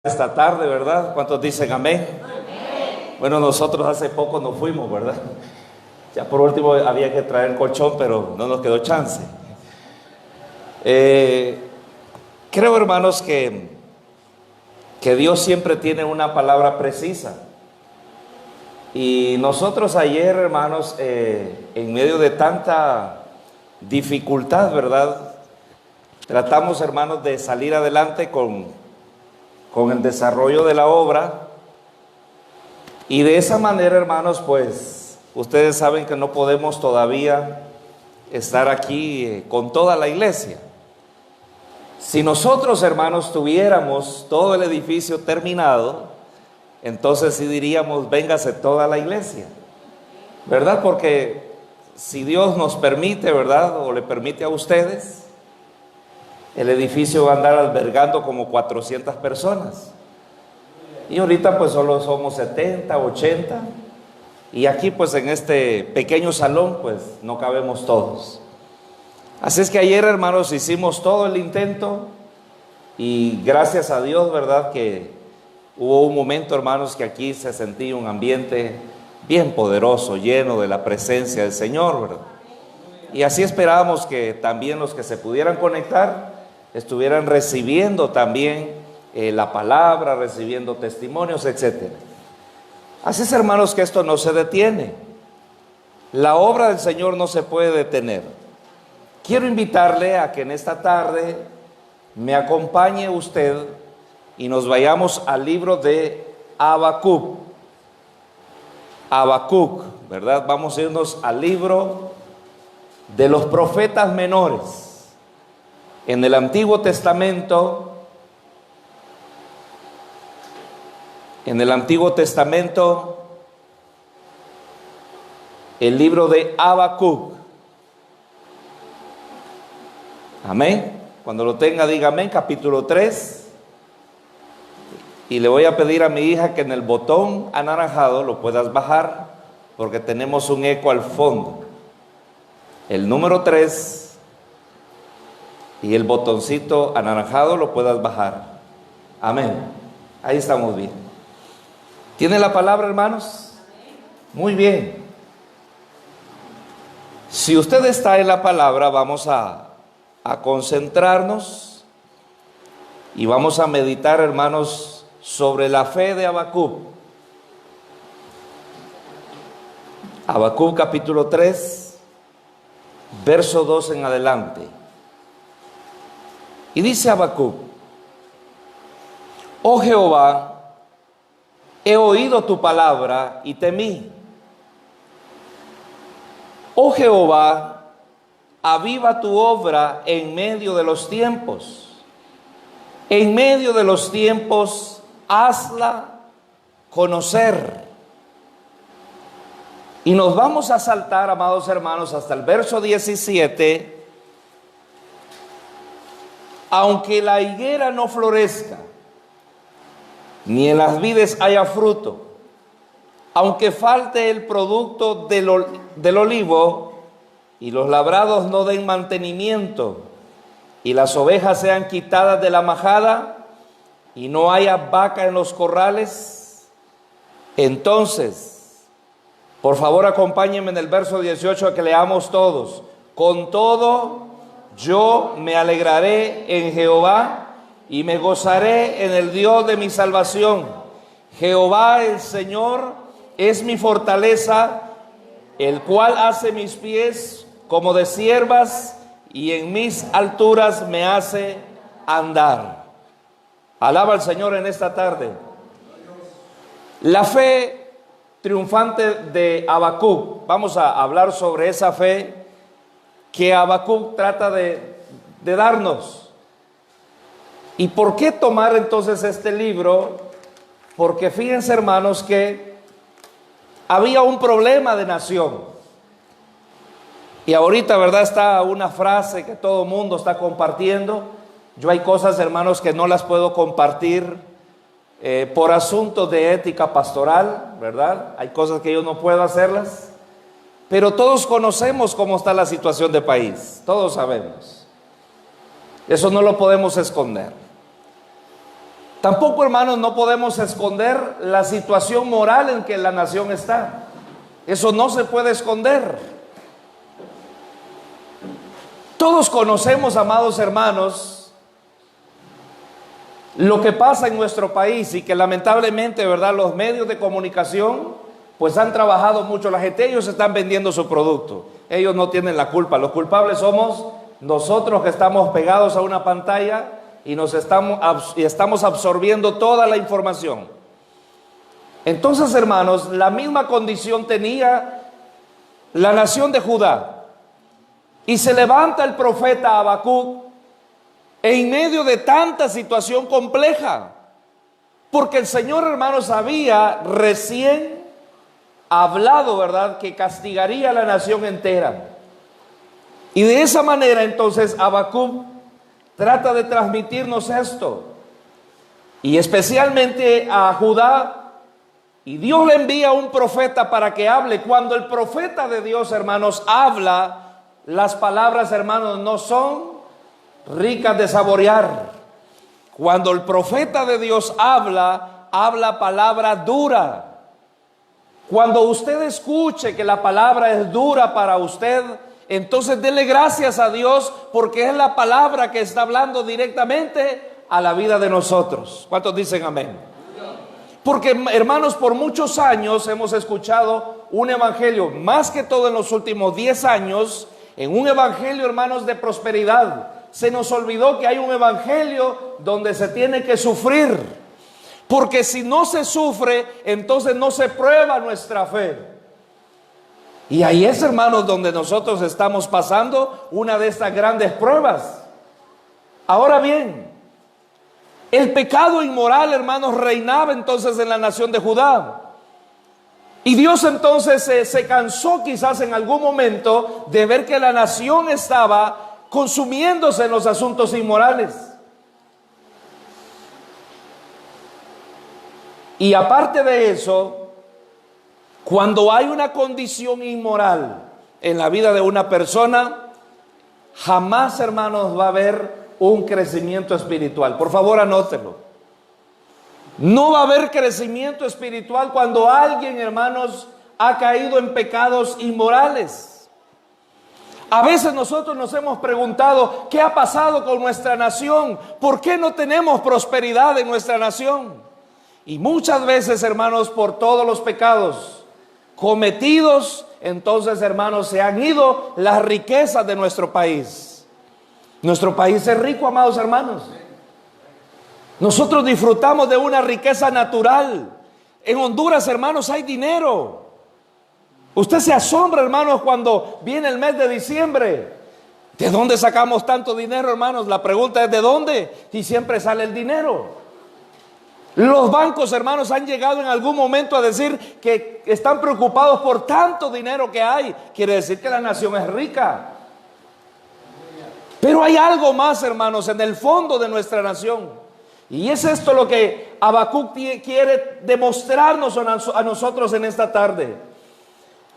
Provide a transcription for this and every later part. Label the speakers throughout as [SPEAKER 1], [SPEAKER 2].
[SPEAKER 1] Esta tarde, ¿verdad? ¿Cuántos dicen amén? Bueno, nosotros hace poco nos fuimos, ¿verdad? Ya por último había que traer colchón, pero no nos quedó chance. Creo, hermanos, que Dios siempre tiene una palabra precisa. Y nosotros ayer, hermanos, en medio de tanta dificultad, ¿verdad? Tratamos, hermanos, de salir adelante con el desarrollo de la obra. Y de esa manera, hermanos, pues ustedes saben que no podemos todavía estar aquí con toda la iglesia. Si nosotros, hermanos, tuviéramos todo el edificio terminado, entonces sí diríamos, véngase toda la iglesia, ¿verdad? Porque si Dios nos permite, ¿verdad? O le permite a ustedes, el edificio va a andar albergando como 400 personas. Y ahorita pues solo somos 70, 80. Y aquí pues en este pequeño salón pues no cabemos todos. Así es que ayer, hermanos, hicimos todo el intento. Y gracias a Dios, ¿verdad? Que hubo un momento, hermanos, que aquí se sentía un ambiente bien poderoso, lleno de la presencia del Señor, ¿verdad? Y así esperábamos que también los que se pudieran conectar estuvieran recibiendo también la palabra, recibiendo testimonios, etc. Así es, hermanos, que esto no se detiene. La obra del Señor no se puede detener. Quiero invitarle a que en esta tarde me acompañe usted y nos vayamos al libro de Habacuc. Habacuc, ¿verdad? Vamos a irnos al libro de los profetas menores. En el Antiguo Testamento, el libro de Habacuc. Amén. Cuando lo tenga, diga amén. Capítulo 3. Y le voy a pedir a mi hija que en el botón anaranjado lo puedas bajar, porque tenemos un eco al fondo. El número 3 y el botoncito anaranjado lo puedas bajar. Amén. Ahí estamos bien. ¿Tiene la palabra, hermanos? Muy bien. Si usted está en la palabra, vamos a concentrarnos y vamos a meditar, hermanos, sobre la fe de Habacuc. Habacuc capítulo 3, verso 2 en adelante. Y dice Habacuc: oh Jehová, he oído tu palabra y temí. Oh Jehová, aviva tu obra en medio de los tiempos. En medio de los tiempos, hazla conocer. Y nos vamos a saltar, amados hermanos, hasta el verso 17. Aunque la higuera no florezca, ni en las vides haya fruto, aunque falte el producto del olivo, y los labrados no den mantenimiento, y las ovejas sean quitadas de la majada, y no haya vaca en los corrales, entonces, por favor acompáñenme en el verso 18 a que leamos todos. Con todo, yo me alegraré en Jehová y me gozaré en el Dios de mi salvación. Jehová el Señor es mi fortaleza, el cual hace mis pies como de ciervas y en mis alturas me hace andar. Alaba al Señor en esta tarde. La fe triunfante de Habacuc. Vamos a hablar sobre esa fe que Habacuc trata de darnos. ¿Y por qué tomar entonces este libro? Porque fíjense, hermanos, que había un problema de nación. Y ahorita, ¿verdad? Está una frase que todo el mundo está compartiendo. Yo hay cosas, hermanos, que no las puedo compartir por asuntos de ética pastoral, ¿verdad? Hay cosas que yo no puedo hacerlas. Pero todos conocemos cómo está la situación del país, todos sabemos. Eso no lo podemos esconder. Tampoco, hermanos, no podemos esconder la situación moral en que la nación está. Eso no se puede esconder. Todos conocemos, amados hermanos, lo que pasa en nuestro país y que lamentablemente, ¿verdad?, los medios de comunicación pues han trabajado mucho la gente. Ellos están vendiendo su producto. Ellos no tienen la culpa. Los culpables somos nosotros, que estamos pegados a una pantalla y estamos absorbiendo toda la información. Entonces, hermanos, la misma condición tenía la nación de Judá. Y se levanta el profeta Habacuc en medio de tanta situación compleja, porque el Señor, hermanos, había recién hablado, ¿verdad?, que castigaría a la nación entera. Y de esa manera, entonces, Habacuc trata de transmitirnos esto, y especialmente a Judá. Y Dios le envía un profeta para que hable. Cuando el profeta de Dios, hermanos, habla, las palabras, hermanos, no son ricas de saborear. Cuando el profeta de Dios habla, habla palabra dura. Cuando usted escuche que la palabra es dura para usted, entonces dele gracias a Dios, porque es la palabra que está hablando directamente a la vida de nosotros. ¿Cuántos dicen amén? Porque, hermanos, por muchos años hemos escuchado un evangelio, más que todo en los últimos 10 años, en un evangelio, hermanos, de prosperidad. Se nos olvidó que hay un evangelio donde se tiene que sufrir, porque si no se sufre, entonces no se prueba nuestra fe. Y ahí es, hermanos, donde nosotros estamos pasando una de estas grandes pruebas. Ahora bien, el pecado inmoral, hermanos, reinaba entonces en la nación de Judá. Y Dios entonces se cansó quizás en algún momento de ver que la nación estaba consumiéndose en los asuntos inmorales. Y aparte de eso, cuando hay una condición inmoral en la vida de una persona, jamás, hermanos, va a haber un crecimiento espiritual. Por favor, anótelo. No va a haber crecimiento espiritual cuando alguien, hermanos, ha caído en pecados inmorales. A veces nosotros nos hemos preguntado, ¿qué ha pasado con nuestra nación? ¿Por qué no tenemos prosperidad en nuestra nación? Y muchas veces, hermanos, por todos los pecados cometidos, entonces, hermanos, se han ido las riquezas de nuestro país. Nuestro país es rico, amados hermanos. Nosotros disfrutamos de una riqueza natural. En Honduras, hermanos, hay dinero. Usted se asombra, hermanos, cuando viene el mes de diciembre. ¿De dónde sacamos tanto dinero, hermanos? La pregunta es ¿de dónde? Y siempre sale el dinero. Los bancos, hermanos, han llegado en algún momento a decir que están preocupados por tanto dinero que hay. Quiere decir que la nación es rica. Pero hay algo más, hermanos, en el fondo de nuestra nación. Y es esto lo que Habacuc quiere demostrarnos a nosotros en esta tarde.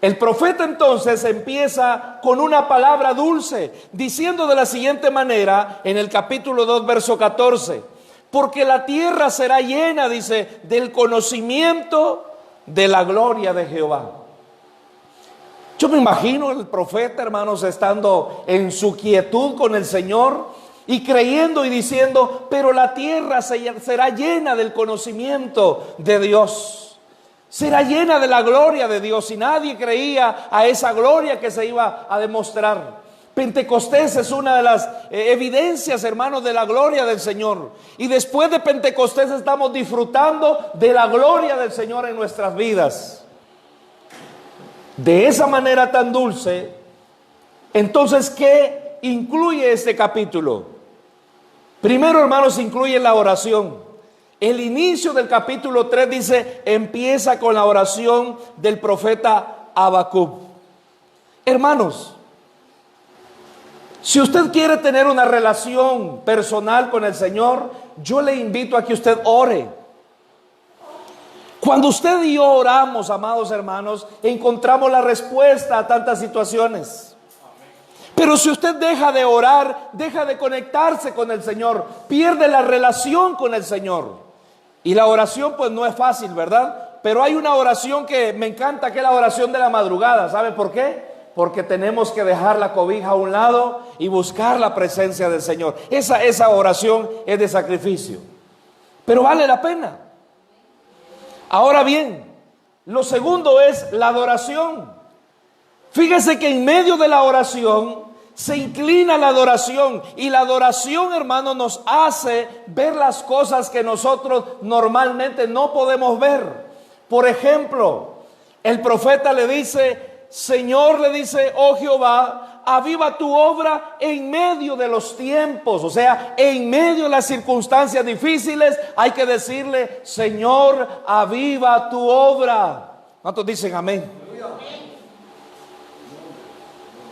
[SPEAKER 1] El profeta entonces empieza con una palabra dulce, diciendo de la siguiente manera en el capítulo 2, verso 14. Porque la tierra será llena, dice, del conocimiento de la gloria de Jehová. Yo me imagino el profeta, hermanos, estando en su quietud con el Señor y creyendo y diciendo, pero la tierra será llena del conocimiento de Dios. Será llena de la gloria de Dios. Y nadie creía a esa gloria que se iba a demostrar. Pentecostés es una de las evidencias, hermanos, de la gloria del Señor. Y después de Pentecostés estamos disfrutando de la gloria del Señor en nuestras vidas. De esa manera tan dulce. Entonces, ¿qué incluye este capítulo? Primero, hermanos, incluye la oración. El inicio del capítulo 3 dice, empieza con la oración del profeta Habacuc. Hermanos, si usted quiere tener una relación personal con el Señor, yo le invito a que usted ore. Cuando usted y yo oramos, amados hermanos, encontramos la respuesta a tantas situaciones. Pero si usted deja de orar, deja de conectarse con el Señor, pierde la relación con el Señor. Y la oración pues no es fácil, ¿verdad? Pero hay una oración que me encanta, que es la oración de la madrugada. ¿Sabe por qué? Porque tenemos que dejar la cobija a un lado y buscar la presencia del Señor. Esa oración es de sacrificio, pero vale la pena. Ahora bien, lo segundo es la adoración. Fíjese que en medio de la oración se inclina la adoración, y la adoración, hermano, nos hace ver las cosas que nosotros normalmente no podemos ver. Por ejemplo, el profeta le dice, Señor, le dice, oh Jehová, aviva tu obra en medio de los tiempos. O sea, en medio de las circunstancias difíciles hay que decirle, Señor, aviva tu obra. ¿Cuántos dicen amén?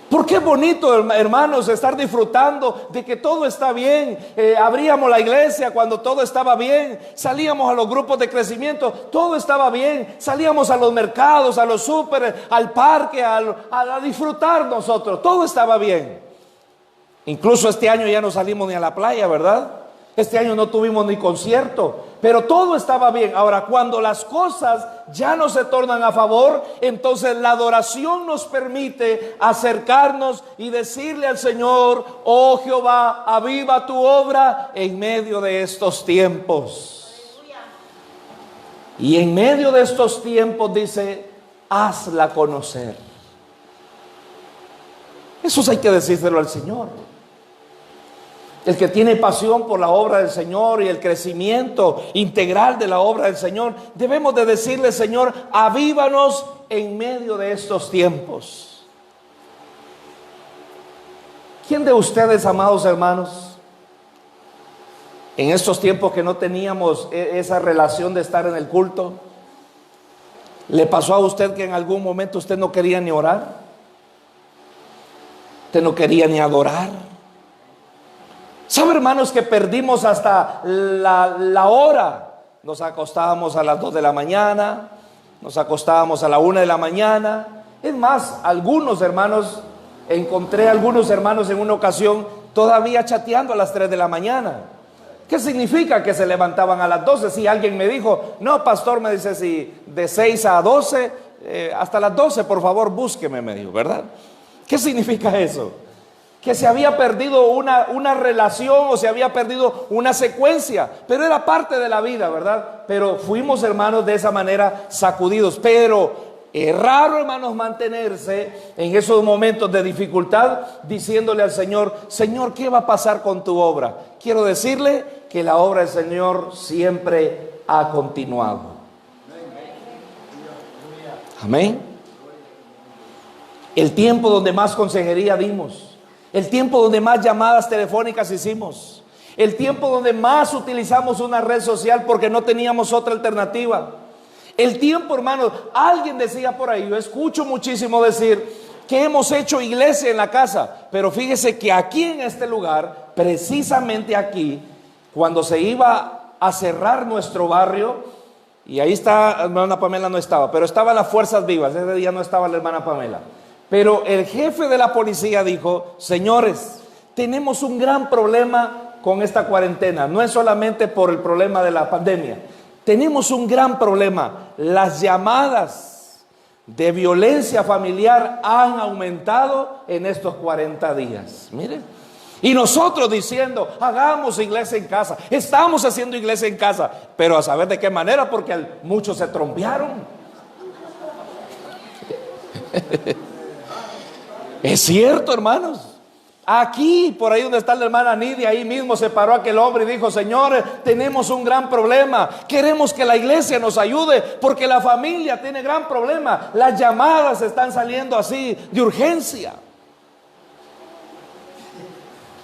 [SPEAKER 1] Porque es bonito, hermanos, estar disfrutando de que todo está bien. Abríamos la iglesia cuando todo estaba bien. Salíamos a los grupos de crecimiento, todo estaba bien. Salíamos a los mercados, a los súperes, al parque, a disfrutar nosotros. Todo estaba bien. Incluso este año ya no salimos ni a la playa, ¿verdad? Este año no tuvimos ni concierto, pero todo estaba bien. Ahora, cuando las cosas ya no se tornan a favor, entonces la adoración nos permite acercarnos y decirle al Señor, oh Jehová, aviva tu obra en medio de estos tiempos. Y en medio de estos tiempos dice, hazla conocer. Eso hay que decírselo al Señor. El que tiene pasión por la obra del Señor y el crecimiento integral de la obra del Señor, debemos de decirle, Señor, avívanos en medio de estos tiempos. ¿Quién de ustedes, amados hermanos, en estos tiempos que no teníamos esa relación de estar en el culto, le pasó a usted que en algún momento usted no quería ni orar? Usted no quería ni adorar. ¿Sabe, hermanos, que perdimos hasta la hora? Nos acostábamos a las 2 de la mañana, nos acostábamos a la 1 de la mañana. Es más, algunos hermanos, encontré a algunos hermanos en una ocasión todavía chateando a las 3 de la mañana. ¿Qué significa? Que se levantaban a las 12. Si alguien me dijo, no, pastor, me dice, si de 6 a 12, hasta las 12, por favor, búsqueme, me dijo, ¿verdad? ¿Qué significa eso? Que se había perdido una relación, o se había perdido una secuencia, pero era parte de la vida, ¿verdad? Pero fuimos, hermanos, de esa manera sacudidos. Pero es raro, hermanos, mantenerse en esos momentos de dificultad diciéndole al Señor, Señor, ¿qué va a pasar con tu obra? Quiero decirle que la obra del Señor siempre ha continuado. Amén. El tiempo donde más consejería dimos, el tiempo donde más llamadas telefónicas hicimos, el tiempo donde más utilizamos una red social porque no teníamos otra alternativa. El tiempo, hermanos, alguien decía por ahí, yo escucho muchísimo decir que hemos hecho iglesia en la casa, pero fíjese que aquí en este lugar, precisamente aquí, cuando se iba a cerrar nuestro barrio, y ahí está, la hermana Pamela no estaba, pero estaban las fuerzas vivas, ese día no estaba la hermana Pamela. Pero el jefe de la policía dijo, señores, tenemos un gran problema con esta cuarentena. No es solamente por el problema de la pandemia. Tenemos un gran problema. Las llamadas de violencia familiar han aumentado en estos 40 días. Miren. Y nosotros diciendo, hagamos iglesia en casa. Estamos haciendo iglesia en casa. Pero a saber de qué manera, porque muchos se trompearon. Es cierto, hermanos. Aquí, por ahí donde está la hermana Nidia, ahí mismo se paró aquel hombre y dijo, señores, tenemos un gran problema. Queremos que la iglesia nos ayude porque la familia tiene gran problema. Las llamadas están saliendo así de urgencia.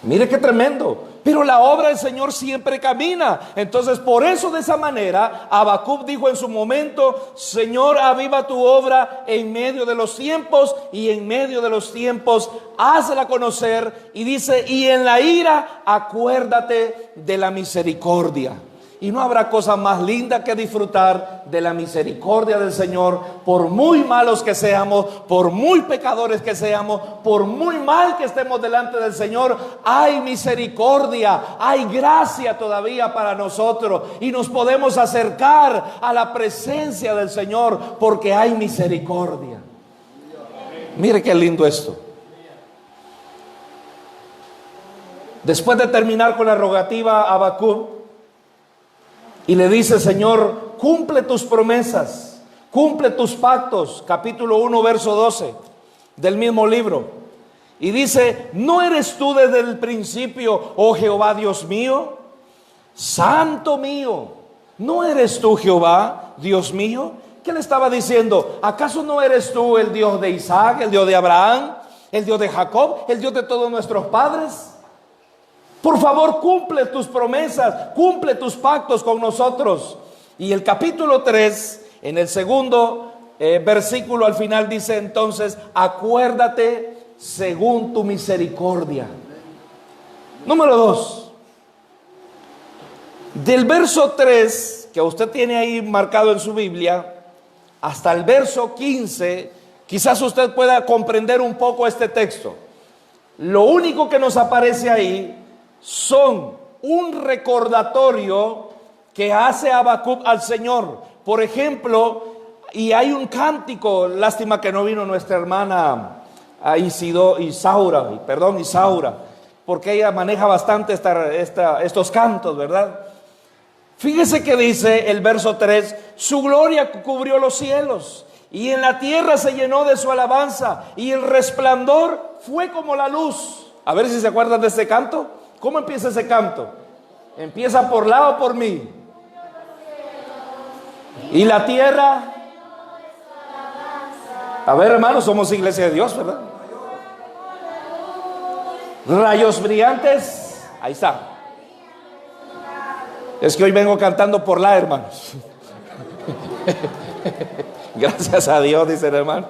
[SPEAKER 1] Mire qué tremendo. Pero la obra del Señor siempre camina. Entonces, por eso, de esa manera, Habacuc dijo en su momento, Señor, aviva tu obra en medio de los tiempos, y en medio de los tiempos hazla conocer. Y dice, y en la ira acuérdate de la misericordia. Y no habrá cosa más linda que disfrutar de la misericordia del Señor, por muy malos que seamos, por muy pecadores que seamos, por muy mal que estemos delante del Señor. Hay misericordia, hay gracia todavía para nosotros y nos podemos acercar a la presencia del Señor porque hay misericordia. Mire qué lindo esto. Después de terminar con la rogativa a Habacuc, y le dice: Señor, cumple tus promesas, cumple tus pactos. Capítulo 1, verso 12 del mismo libro. Y dice: ¿no eres tú desde el principio, oh Jehová Dios mío? Santo mío, ¿no eres tú Jehová Dios mío? ¿Qué le estaba diciendo? ¿Acaso no eres tú el Dios de Isaac, el Dios de Abraham, el Dios de Jacob, el Dios de todos nuestros padres? Por favor, cumple tus promesas, cumple tus pactos con nosotros. Y el capítulo 3, en el segundo versículo al final dice entonces: acuérdate según tu misericordia. Número 2. Del verso 3, que usted tiene ahí marcado en su Biblia, hasta el verso 15, quizás usted pueda comprender un poco este texto. Lo único que nos aparece ahí son un recordatorio que hace Habacuc al Señor. Por ejemplo, y hay un cántico, lástima que no vino nuestra hermana Isaura, porque ella maneja bastante estos cantos, ¿verdad? Fíjese que dice el verso 3: su gloria cubrió los cielos, y en la tierra se llenó de su alabanza, y el resplandor fue como la luz. A ver si se acuerdan de este canto. ¿Cómo empieza ese canto? Empieza por la o por mí. Y la tierra. A ver, hermanos, somos iglesia de Dios, ¿verdad? Rayos brillantes. Ahí está. Es que hoy vengo cantando por la, hermanos. Gracias a Dios, dice el hermano.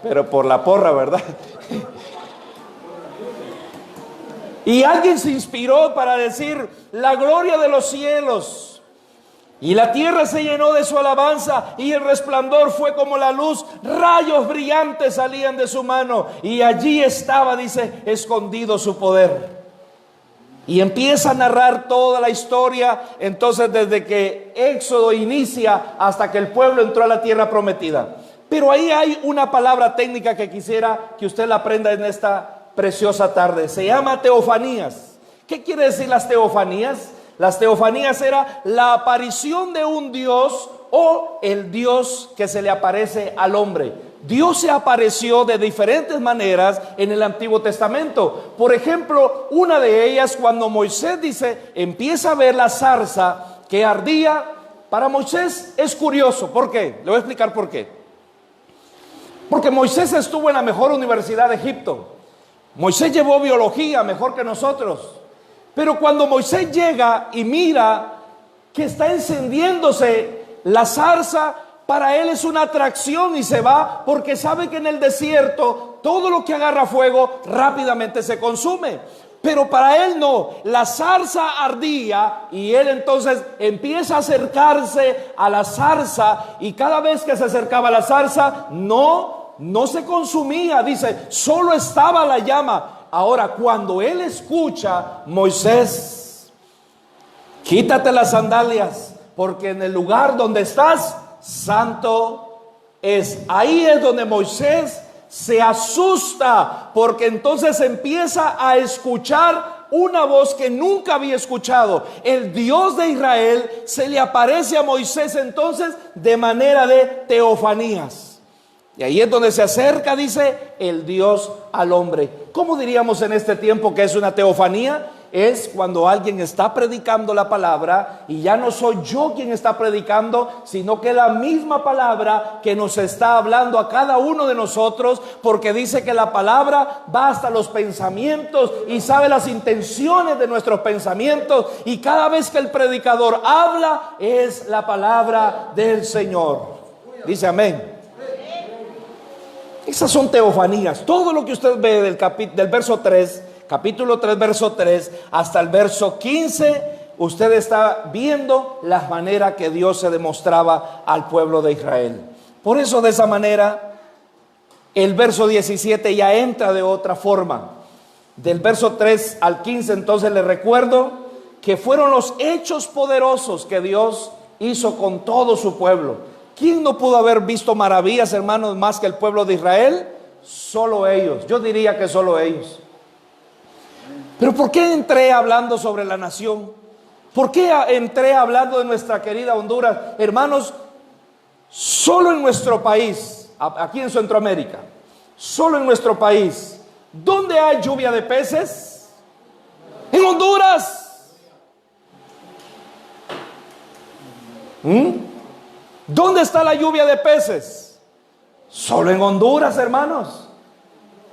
[SPEAKER 1] Pero por la porra, ¿verdad? Y alguien se inspiró para decir: la gloria de los cielos, y la tierra se llenó de su alabanza, y el resplandor fue como la luz, rayos brillantes salían de su mano, y allí estaba, dice, escondido su poder. Y empieza a narrar toda la historia, entonces desde que Éxodo inicia hasta que el pueblo entró a la tierra prometida. Pero ahí hay una palabra técnica que quisiera que usted la aprenda en esta preciosa tarde. Se llama teofanías. ¿Qué quiere decir las teofanías? Las teofanías era la aparición de un Dios o el Dios que se le aparece al hombre. Dios se apareció de diferentes maneras en el Antiguo Testamento. Por ejemplo, una de ellas, cuando Moisés dice, empieza a ver la zarza que ardía. Para Moisés es curioso. ¿Por qué? Le voy a explicar por qué. Porque Moisés estuvo en la mejor universidad de Egipto. Moisés llevó biología mejor que nosotros. Pero cuando Moisés llega y mira que está encendiéndose la zarza, para él es una atracción y se va, porque sabe que en el desierto todo lo que agarra fuego rápidamente se consume. Pero para él no, la zarza ardía y él entonces empieza a acercarse a la zarza, y cada vez que se acercaba a la zarza no se consumía, dice, solo estaba la llama. Ahora, cuando él escucha: Moisés, quítate las sandalias, porque en el lugar donde estás, santo es. Ahí es donde Moisés se asusta, porque entonces empieza a escuchar una voz que nunca había escuchado. El Dios de Israel se le aparece a Moisés entonces de manera de teofanías. Y ahí es donde se acerca, dice, el Dios al hombre. ¿Cómo diríamos en este tiempo que es una teofanía? Es cuando alguien está predicando la palabra y ya no soy yo quien está predicando, sino que la misma palabra que nos está hablando a cada uno de nosotros, porque dice que la palabra va hasta los pensamientos y sabe las intenciones de nuestros pensamientos, y cada vez que el predicador habla es la palabra del Señor. Dice amén. Esas son teofanías. Todo lo que usted ve del verso 3, capítulo 3, verso 3, hasta el verso 15, usted está viendo la manera que Dios se demostraba al pueblo de Israel. Por eso, de esa manera, el verso 17 ya entra de otra forma. Del verso 3 al 15, entonces les recuerdo que fueron los hechos poderosos que Dios hizo con todo su pueblo. ¿Quién no pudo haber visto maravillas, hermanos, más que el pueblo de Israel? Solo ellos. Yo diría que solo ellos. Pero ¿por qué entré hablando sobre la nación? ¿Por qué entré hablando de nuestra querida Honduras? Hermanos, solo en nuestro país, aquí en Centroamérica, solo en nuestro país, ¿dónde hay lluvia de peces? En Honduras. ¿Dónde está la lluvia de peces? Solo en Honduras, hermanos.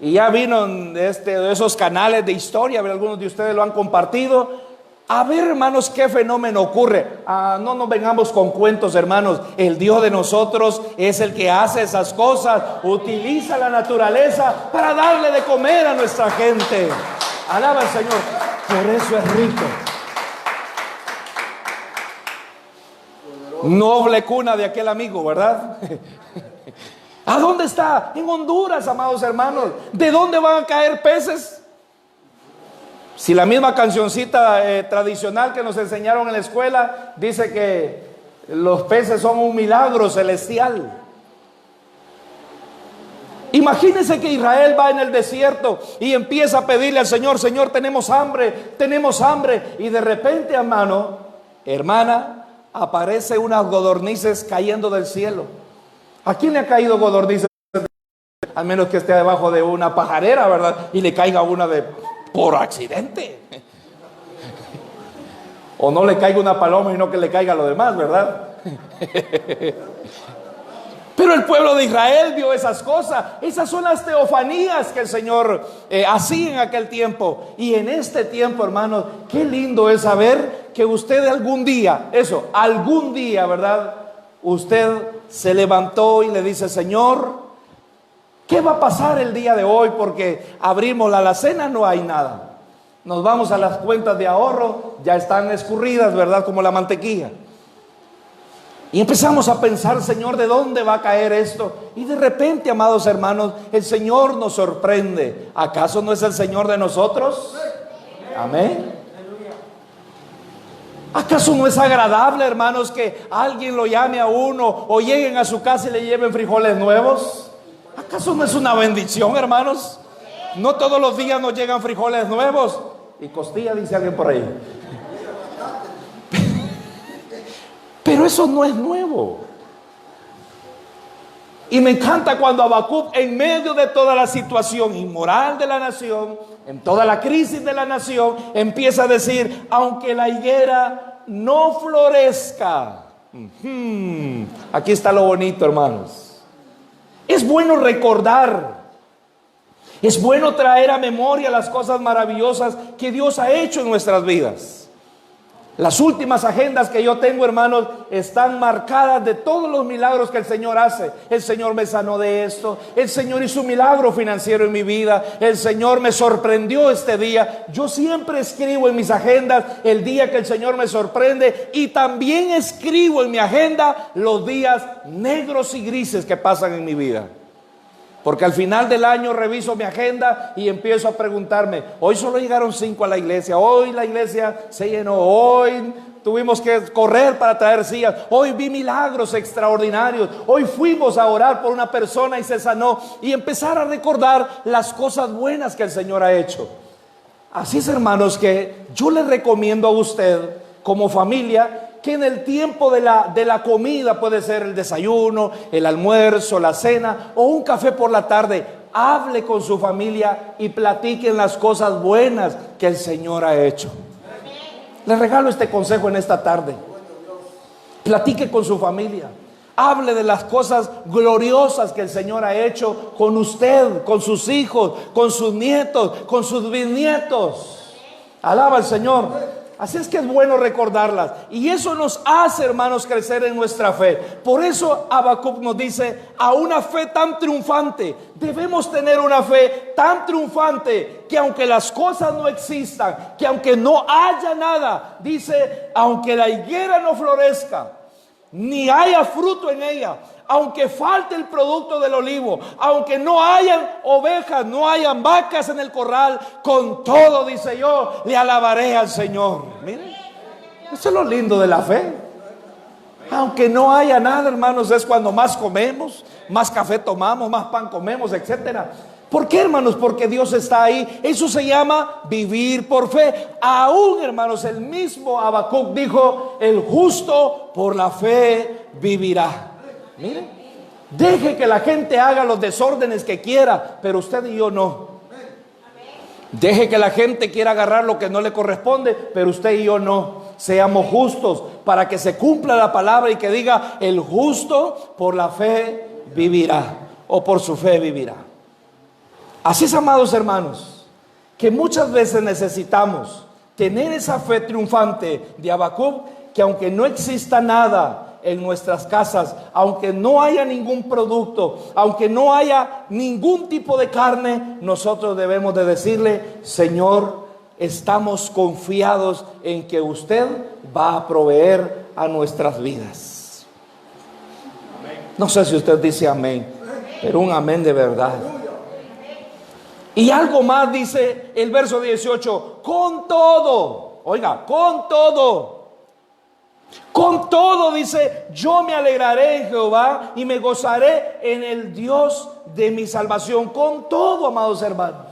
[SPEAKER 1] Y ya vino de esos canales de historia, algunos de ustedes lo han compartido. A ver, hermanos, qué fenómeno ocurre. No nos vengamos con cuentos, hermanos. El Dios de nosotros es el que hace esas cosas. Utiliza la naturaleza para darle de comer a nuestra gente. Alaba al Señor. Por eso es rico. Noble cuna de aquel amigo, ¿verdad? ¿A dónde está? En Honduras, amados hermanos. ¿De dónde van a caer peces? Si la misma cancioncita tradicional que nos enseñaron en la escuela dice que los peces son un milagro celestial. Imagínense que Israel va en el desierto y empieza a pedirle al Señor: Señor, tenemos hambre, y de repente, hermana, aparece unas codornices cayendo del cielo. ¿A quién le ha caído codornices? Al menos que esté debajo de una pajarera, ¿verdad? Y le caiga una por accidente. O no le caiga una paloma y no que le caiga lo demás, ¿verdad? Pero el pueblo de Israel vio esas cosas. Esas son las teofanías que el Señor hacía en aquel tiempo. Y en este tiempo, hermanos, qué lindo es saber que usted algún día, ¿verdad? Usted se levantó y le dice: Señor, ¿qué va a pasar el día de hoy? Porque abrimos la alacena, no hay nada. Nos vamos a las cuentas de ahorro, ya están escurridas, ¿verdad? Como la mantequilla. Y empezamos a pensar: Señor, ¿de dónde va a caer esto? Y de repente, amados hermanos, el Señor nos sorprende. ¿Acaso no es el Señor de nosotros? Amén. ¿Acaso no es agradable, hermanos, que alguien lo llame a uno o lleguen a su casa y le lleven frijoles nuevos? ¿Acaso no es una bendición, hermanos? No todos los días nos llegan frijoles nuevos. Y costilla, dice alguien por ahí. Pero eso no es nuevo. Y me encanta cuando Habacuc, en medio de toda la situación inmoral de la nación, en toda la crisis de la nación, empieza a decir: aunque la higuera no florezca. Aquí está lo bonito, hermanos. Es bueno recordar, es bueno traer a memoria las cosas maravillosas que Dios ha hecho en nuestras vidas. Las últimas agendas que yo tengo, hermanos, están marcadas de todos los milagros que el Señor hace. El Señor me sanó de esto, el Señor hizo un milagro financiero en mi vida, el Señor me sorprendió este día. Yo siempre escribo en mis agendas el día que el Señor me sorprende, y también escribo en mi agenda los días negros y grises que pasan en mi vida. Porque al final del año reviso mi agenda y empiezo a preguntarme: hoy solo llegaron 5 a la iglesia, hoy la iglesia se llenó, hoy tuvimos que correr para traer sillas, hoy vi milagros extraordinarios, hoy fuimos a orar por una persona y se sanó, y empezar a recordar las cosas buenas que el Señor ha hecho. Así es, hermanos, que yo le recomiendo a usted como familia que en el tiempo de la comida, puede ser el desayuno, el almuerzo, la cena o un café por la tarde, hable con su familia y platiquen las cosas buenas que el Señor ha hecho. Le regalo este consejo en esta tarde. Platique con su familia. Hable de las cosas gloriosas que el Señor ha hecho con usted, con sus hijos, con sus nietos, con sus bisnietos. Alaba al Señor.
[SPEAKER 2] Así es que es bueno recordarlas. Y eso nos hace, hermanos, crecer en nuestra fe. Por eso Habacuc nos dice, a una fe tan triunfante, debemos tener una fe tan triunfante, que aunque las cosas no existan, que aunque no haya nada, dice, aunque la higuera no florezca, ni haya fruto en ella, aunque falte el producto del olivo, aunque no hayan ovejas, no hayan vacas en el corral, con todo, dice yo, le alabaré al Señor. Miren, eso es lo lindo de la fe. Aunque no haya nada, hermanos, es cuando más comemos, más café tomamos, más pan comemos, etcétera. ¿Por qué, hermanos? Porque Dios está ahí. Eso se llama vivir por fe. Aún, hermanos, el mismo Habacuc dijo, el justo por la fe vivirá. Miren, deje que la gente haga los desórdenes que quiera, pero usted y yo no. Deje que la gente quiera agarrar lo que no le corresponde, pero usted y yo no. Seamos justos para que se cumpla la palabra y que diga, el justo por la fe vivirá, o por su fe vivirá. Así es, amados hermanos, que muchas veces necesitamos tener esa fe triunfante de Habacuc, que aunque no exista nada en nuestras casas, aunque no haya ningún producto, aunque no haya ningún tipo de carne, nosotros debemos de decirle, Señor, estamos confiados en que usted va a proveer a nuestras vidas. No sé si usted dice amén, pero un amén de verdad. Y algo más dice el verso 18, con todo, oiga, con todo dice, yo me alegraré en Jehová y me gozaré en el Dios de mi salvación. Con todo, amados hermanos.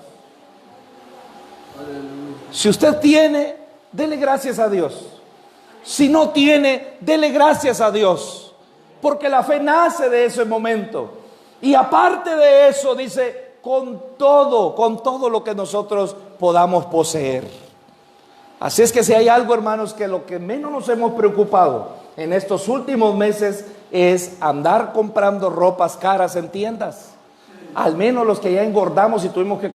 [SPEAKER 2] Si usted tiene, dele gracias a Dios. Si no tiene, dele gracias a Dios, porque la fe nace de ese momento. Y aparte de eso, dice, con todo lo que nosotros podamos poseer. Así es que si hay algo, hermanos, que lo que menos nos hemos preocupado en estos últimos meses es andar comprando ropas caras en tiendas. Al menos los que ya engordamos y tuvimos que...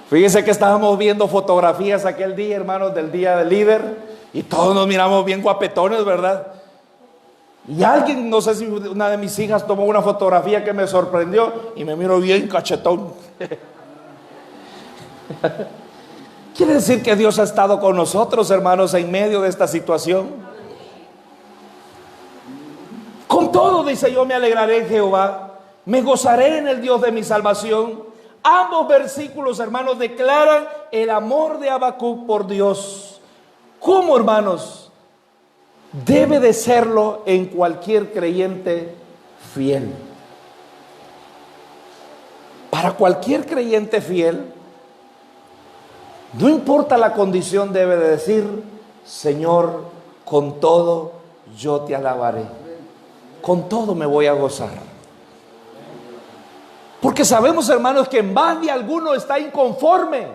[SPEAKER 2] Fíjense que estábamos viendo fotografías aquel día, hermanos, del día del líder, y todos nos miramos bien guapetones, ¿verdad? Y alguien, no sé si una de mis hijas tomó una fotografía que me sorprendió y me miro bien cachetón. Quiere decir que Dios ha estado con nosotros, hermanos, en medio de esta situación. Con todo, dice, yo me alegraré en Jehová, me gozaré en el Dios de mi salvación. Ambos versículos, hermanos, declaran el amor de Habacuc por Dios. ¿Cómo, hermanos? Debe de serlo en cualquier creyente fiel. Para cualquier creyente fiel, no importa la condición, debe de decir, Señor, con todo yo te alabaré. Con todo me voy a gozar. Porque sabemos, hermanos, que en más de alguno está inconforme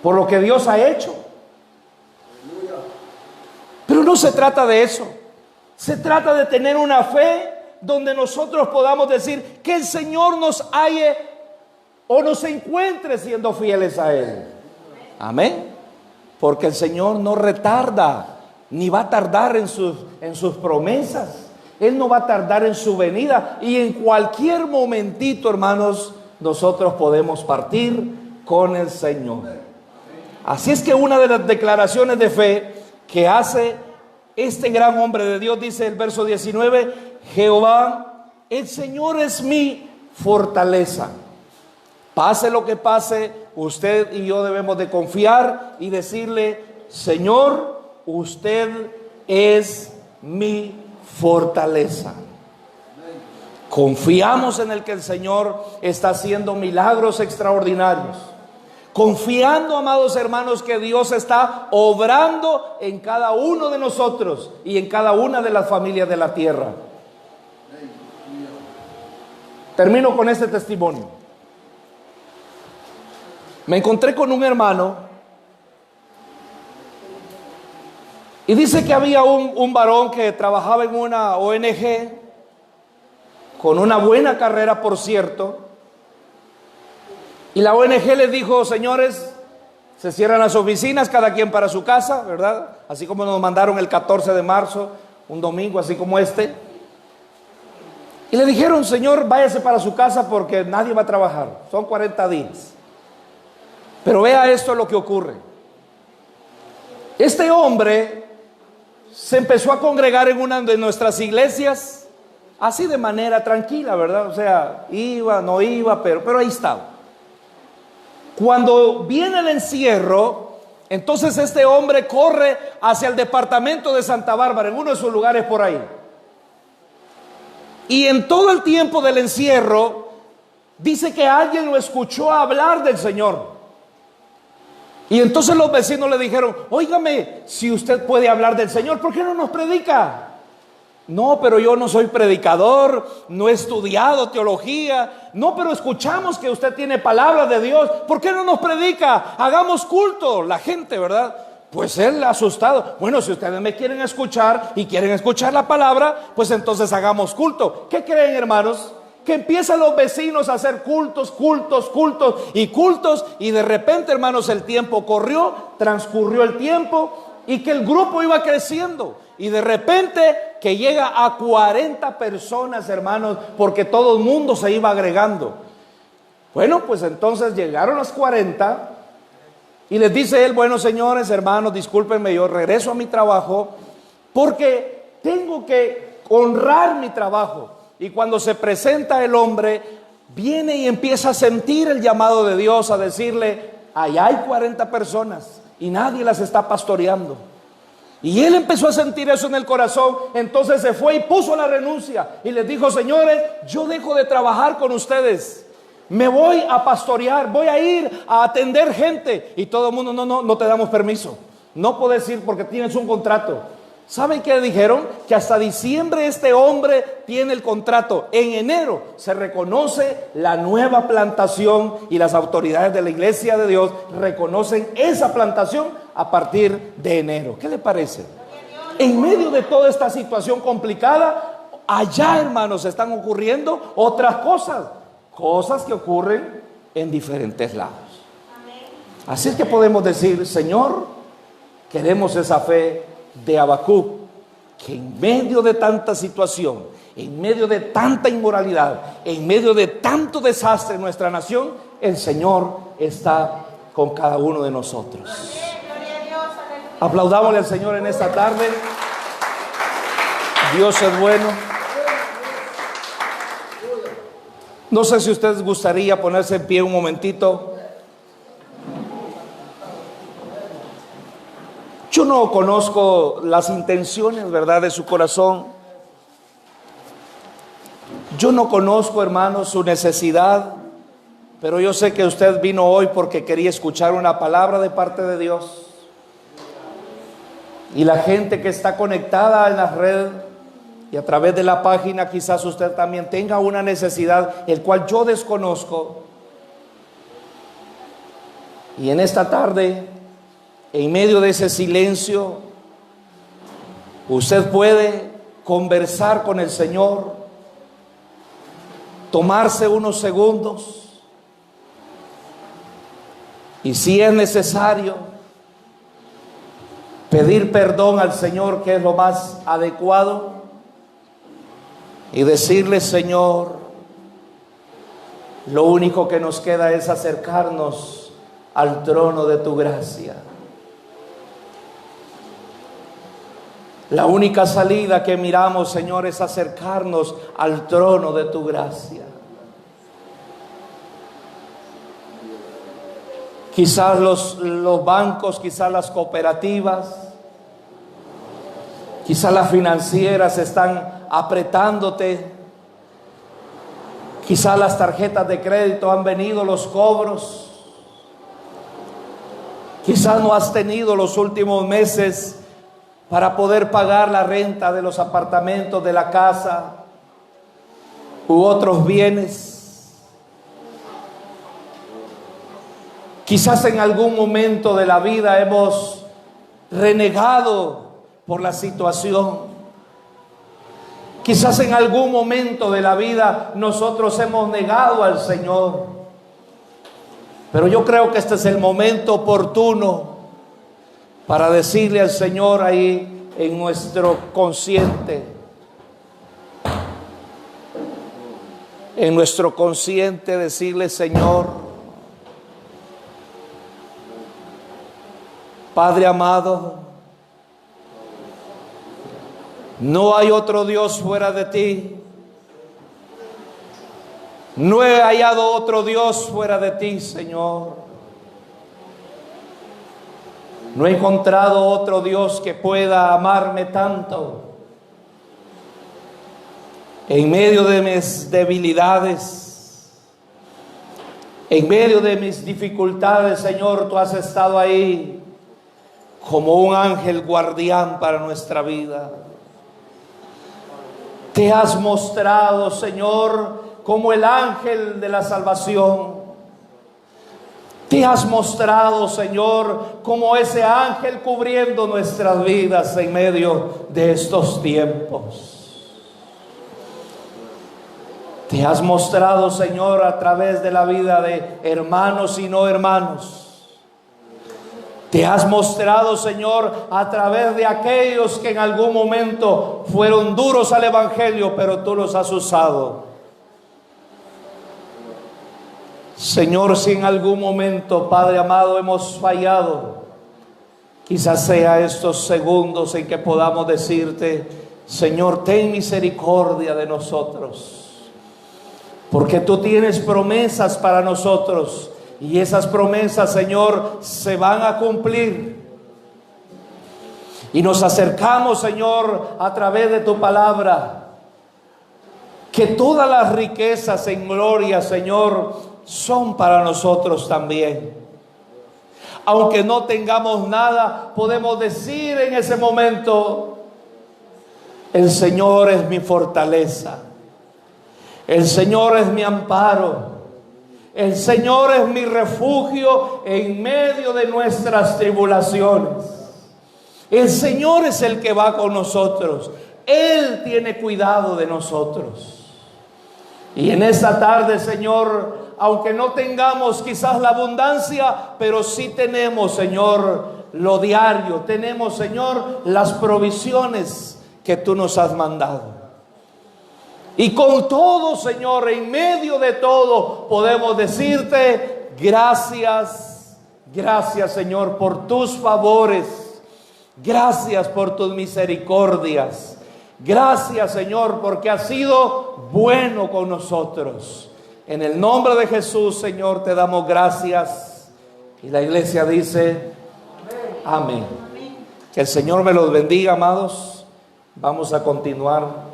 [SPEAKER 2] por lo que Dios ha hecho. Pero no se trata de eso. Se trata de tener una fe donde nosotros podamos decir que el Señor nos halle o nos encuentre siendo fieles a Él. Amén. Porque el Señor no retarda, ni va a tardar en sus promesas. Él no va a tardar en su venida. Y en cualquier momentito, hermanos, nosotros podemos partir con el Señor. Así es que una de las declaraciones de fe que hace este gran hombre de Dios, dice el verso 19, Jehová, el Señor es mi fortaleza. Pase lo que pase, usted y yo debemos de confiar y decirle, Señor, usted es mi fortaleza. Confiamos en el que el Señor está haciendo milagros extraordinarios. Confiando, amados hermanos, que Dios está obrando en cada uno de nosotros y en cada una de las familias de la tierra. Termino con este testimonio. Me encontré con un hermano y dice que había un varón que trabajaba en una ONG con una buena carrera, por cierto. Y la ONG les dijo: señores, se cierran las oficinas, cada quien para su casa, ¿verdad? Así como nos mandaron el 14 de marzo, un domingo así como este. Y le dijeron: señor, váyase para su casa porque nadie va a trabajar, son 40 días. Pero vea esto lo que ocurre. Este hombre se empezó a congregar en una de nuestras iglesias, así de manera tranquila, ¿verdad? O sea, iba, no iba, pero ahí estaba. Cuando viene el encierro, entonces este hombre corre hacia el departamento de Santa Bárbara, en uno de sus lugares por ahí. Y en todo el tiempo del encierro, dice que alguien lo escuchó hablar del Señor. Y entonces los vecinos le dijeron: óigame, si usted puede hablar del Señor, ¿por qué no nos predica? No, pero yo no soy predicador, no he estudiado teología. No, pero escuchamos que usted tiene palabra de Dios, ¿por qué no nos predica? Hagamos culto. La gente, ¿verdad? Pues él asustado: bueno, si ustedes me quieren escuchar y quieren escuchar la palabra, pues entonces hagamos culto. ¿Qué creen, hermanos? Que empiezan los vecinos a hacer cultos, y de repente, hermanos, el tiempo corrió, transcurrió el tiempo, y que el grupo iba creciendo, y de repente que llega a 40 personas, hermanos, porque todo el mundo se iba agregando. Bueno, pues entonces llegaron las 40, y les dice él: bueno, señores, hermanos, discúlpenme, yo regreso a mi trabajo, porque tengo que honrar mi trabajo. Y cuando se presenta el hombre, viene y empieza a sentir el llamado de Dios, a decirle: allá hay 40 personas y nadie las está pastoreando. Y él empezó a sentir eso en el corazón. Entonces se fue y puso la renuncia y les dijo: señores, yo dejo de trabajar con ustedes, me voy a pastorear, voy a ir a atender gente. Y todo el mundo: no te damos permiso, no puedes ir porque tienes un contrato. ¿Saben qué dijeron? Que hasta diciembre este hombre tiene el contrato. En enero se reconoce la nueva plantación, y las autoridades de la Iglesia de Dios reconocen esa plantación a partir de enero. ¿Qué le parece? En medio de toda esta situación complicada, allá, hermanos, están ocurriendo otras cosas que ocurren en diferentes lados. Así es que podemos decir: Señor, queremos esa fe de Habacuc, que en medio de tanta situación, en medio de tanta inmoralidad, en medio de tanto desastre en nuestra nación, el Señor está con cada uno de nosotros. Aplaudámosle al Señor en esta tarde. Dios es bueno. No sé si ustedes gustaría ponerse en pie un momentito. Yo no conozco las intenciones, ¿verdad?, de su corazón. Yo no conozco, hermanos, su necesidad, pero yo sé que usted vino hoy porque quería escuchar una palabra de parte de Dios. Y la gente que está conectada en la red y a través de la página, quizás usted también tenga una necesidad, el cual yo desconozco. Y en esta tarde, en medio de ese silencio, usted puede conversar con el Señor, tomarse unos segundos, y si es necesario, pedir perdón al Señor, que es lo más adecuado, y decirle: Señor, lo único que nos queda es acercarnos al trono de tu gracia. La única salida que miramos, Señor, es acercarnos al trono de tu gracia. Quizás los bancos, quizás las cooperativas, quizás las financieras están apretándote. Quizás las tarjetas de crédito han venido los cobros. Quizás no has tenido los últimos meses para poder pagar la renta de los apartamentos, de la casa u otros bienes. Quizás en algún momento de la vida hemos renegado por la situación. Quizás en algún momento de la vida nosotros hemos negado al Señor, pero yo creo que este es el momento oportuno para decirle al Señor ahí en nuestro consciente, decirle: Señor, Padre amado, no hay otro Dios fuera de ti. No he hallado otro Dios fuera de ti, Señor. No he encontrado otro Dios que pueda amarme tanto. En medio de mis debilidades, en medio de mis dificultades, Señor, tú has estado ahí como un ángel guardián para nuestra vida. Te has mostrado, Señor, como el ángel de la salvación. Te has mostrado, Señor, como ese ángel cubriendo nuestras vidas en medio de estos tiempos. Te has mostrado, Señor, a través de la vida de hermanos y no hermanos. Te has mostrado, Señor, a través de aquellos que en algún momento fueron duros al evangelio, pero tú los has usado. Señor, si en algún momento, Padre amado, hemos fallado, quizás sea estos segundos en que podamos decirte: Señor, ten misericordia de nosotros, porque tú tienes promesas para nosotros. Y esas promesas, Señor, se van a cumplir. Y nos acercamos, Señor, a través de tu palabra, que todas las riquezas en gloria, Señor, son para nosotros también. Aunque no tengamos nada, podemos decir en ese momento: el Señor es mi fortaleza, el Señor es mi amparo, el Señor es mi refugio en medio de nuestras tribulaciones. El Señor es el que va con nosotros. Él tiene cuidado de nosotros. Y en esta tarde, Señor, aunque no tengamos quizás la abundancia, pero sí tenemos, Señor, lo diario. Tenemos, Señor, las provisiones que tú nos has mandado. Y con todo, Señor, en medio de todo, podemos decirte: gracias, gracias, Señor, por tus favores. Gracias por tus misericordias. Gracias, Señor, porque has sido bueno con nosotros. En el nombre de Jesús, Señor, te damos gracias. Y la iglesia dice: amén. Que el Señor me los bendiga, amados. Vamos a continuar